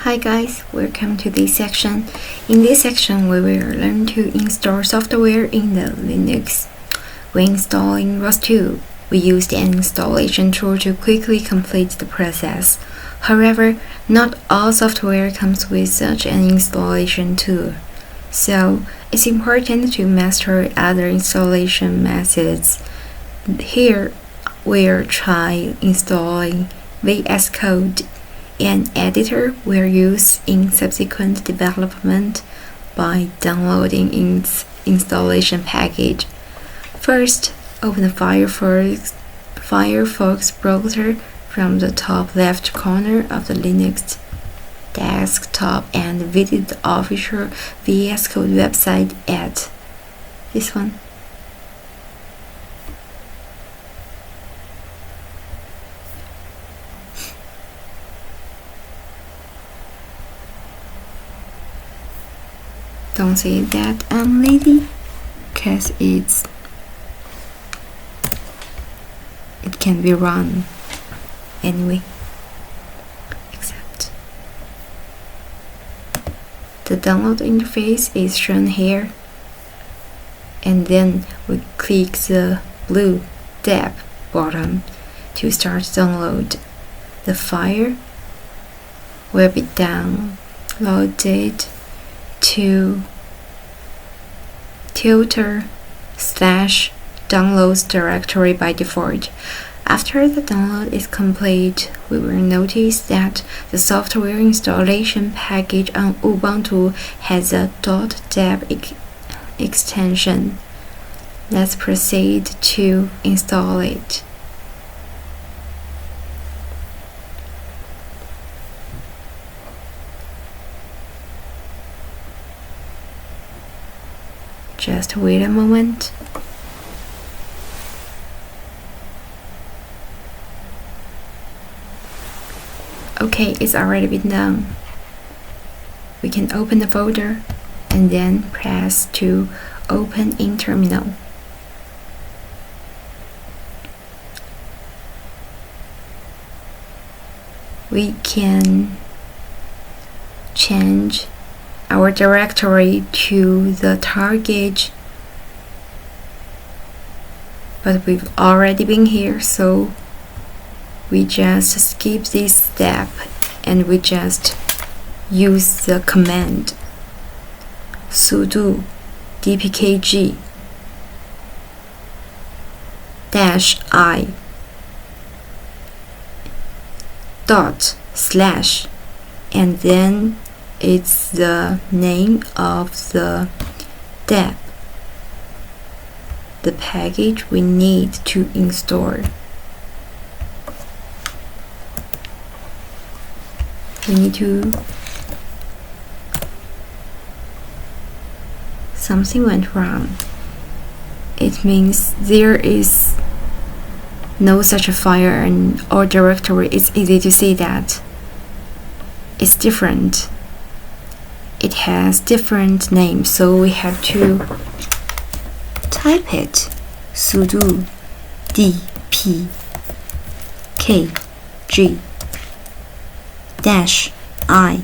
Hi guys, welcome to this section. In this section, we will learn to install software in the Linux. When installing ROS2, we use the installation tool to quickly complete the process. However, not all software comes with such an installation tool, so it's important to master other installation methods. Here, we'll try installing VS Code, an editor we'll use in subsequent development by downloading its installation package. First, open the Firefox browser from the top left corner of the Linux desktop and visit the official VS Code website at this one. Don't say that I'm lazy, because it can be run anyway. Except the download interface is shown here, and then we click the blue tab button to start download. The file will be downloaded to tutor/downloads directory by default. After the download is complete, we will notice that the software installation package on Ubuntu has a .deb extension. Let's proceed to install it. Just wait a moment. Okay, it's already been done. We can open the folder and then press to open in terminal. We can change our directory to the target, but we've already been here, so we just skip this step and we just use the command sudo dpkg -i // and then it's the name of the deb, the package we need to install. We need to. Something went wrong. It means there is no such a file or directory. It's easy to see that it's different. It has different names, so we have to type it sudo dpkg -i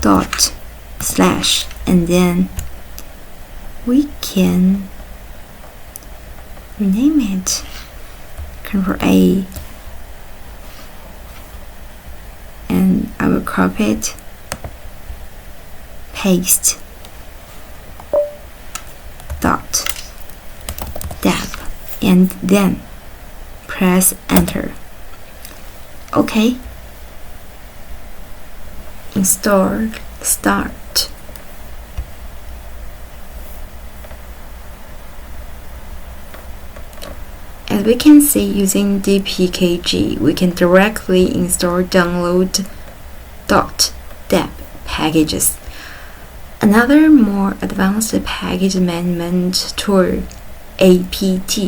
// and then we can rename it. Ctrl A, and I will copy it, paste .deb, and then press enter. Okay, install start. As we can see, using dpkg, we can directly install download .deb packages. Another more advanced package management tool, apt,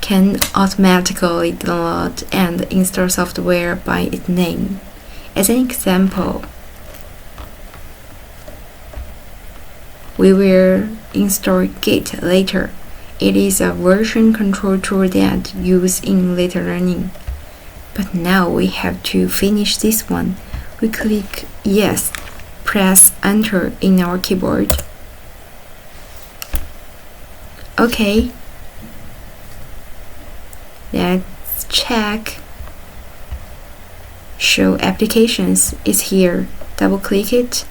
can automatically download and install software by its name. As an example, we will install Git later. It is a version control tool that used in later learning. But now we have to finish this one. We click yes, press enter in our keyboard. Okay, let's check. Show applications is here. Double click it.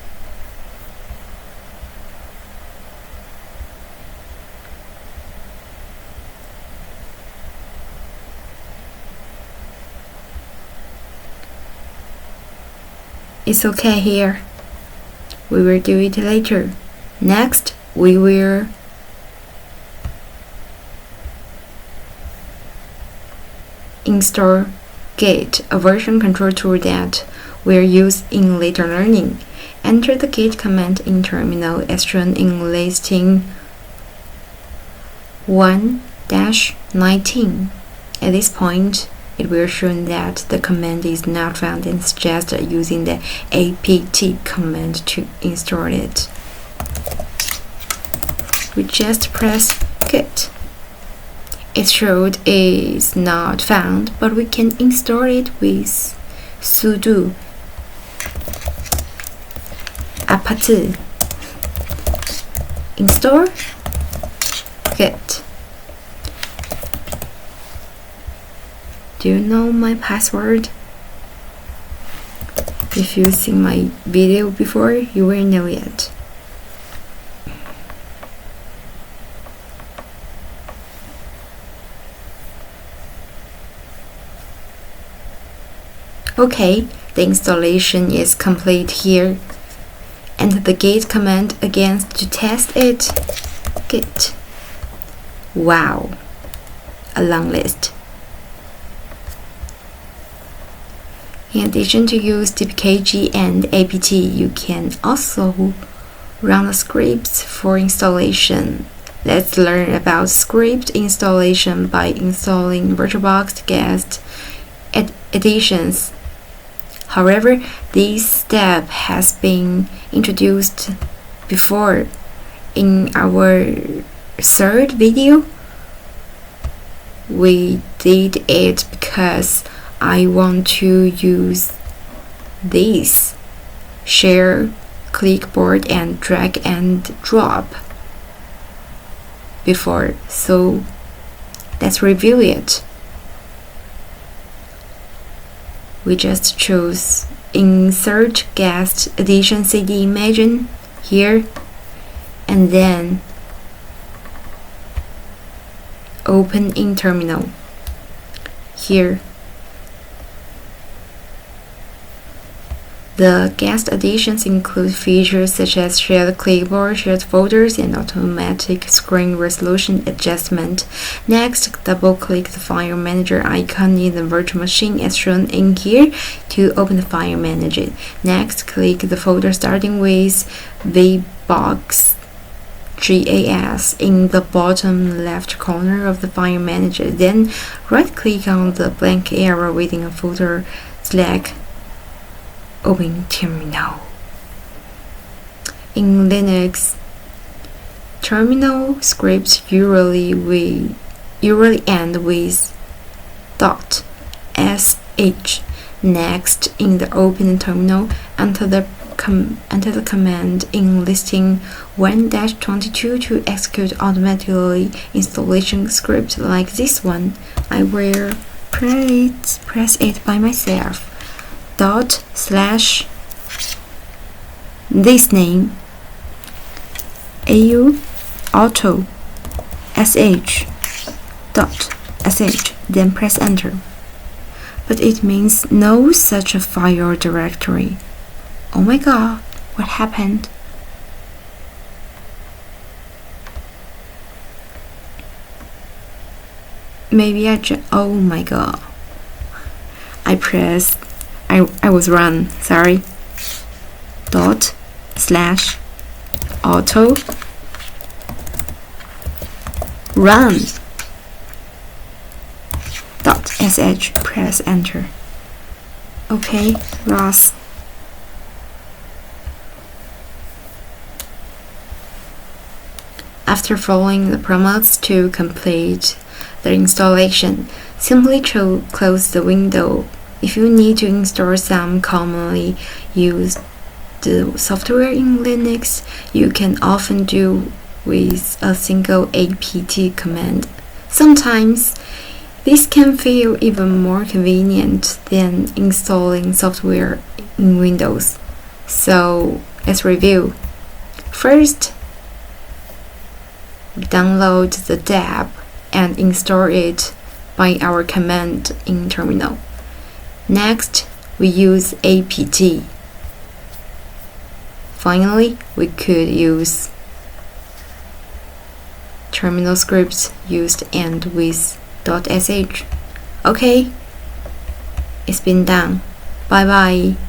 It's okay here. We will do it later. Next, we will install Gate, a version control tool that we'll use in later learning. Enter the gate command in terminal as shown in listing 1-19. At this point, it will show that the command is not found and suggest using the apt command to install it. We just press Git. It showed is not found, but we can install it with sudo apt install Git. Do you know my password? If you've seen my video before, you will know it. Okay, the installation is complete here. Enter the git command again to test it. Git. Wow, a long list. In addition to use dpkg and apt, you can also run the scripts for installation. Let's learn about script installation by installing VirtualBox guest additions. However, this step has been introduced before in our third video. We did it because I want to use this share clipboard and drag and drop before, so let's review it. We just choose insert guest addition CD imagine here, and then open in terminal here. The guest additions include features such as shared clipboard, shared folders, and automatic screen resolution adjustment. Next, double-click the File Manager icon in the virtual machine as shown in here to open the File Manager. Next, click the folder starting with VBox GAS in the bottom left corner of the File Manager. Then, right-click on the blank area within a folder, select Open terminal. In Linux, terminal scripts usually end with .sh. Next, in the open terminal, enter the command in listing 1-22 to execute automatically installation script like this one. I will press it by myself. / this name au auto sh then press enter. But it means no such a file or directory. Oh my god, what happened? Maybe oh my god, I was wrong, sorry. /auto run .sh, press enter. Okay, ROS. After following the prompts to complete the installation. Simply close the window. If you need to install some commonly used software in Linux, you can often do with a single apt command. Sometimes this can feel even more convenient than installing software in Windows. So let's review. First, download the app and install it by our command in terminal. Next, we use apt. Finally, we could use terminal scripts used and with .sh. Okay, it's been done. Bye bye.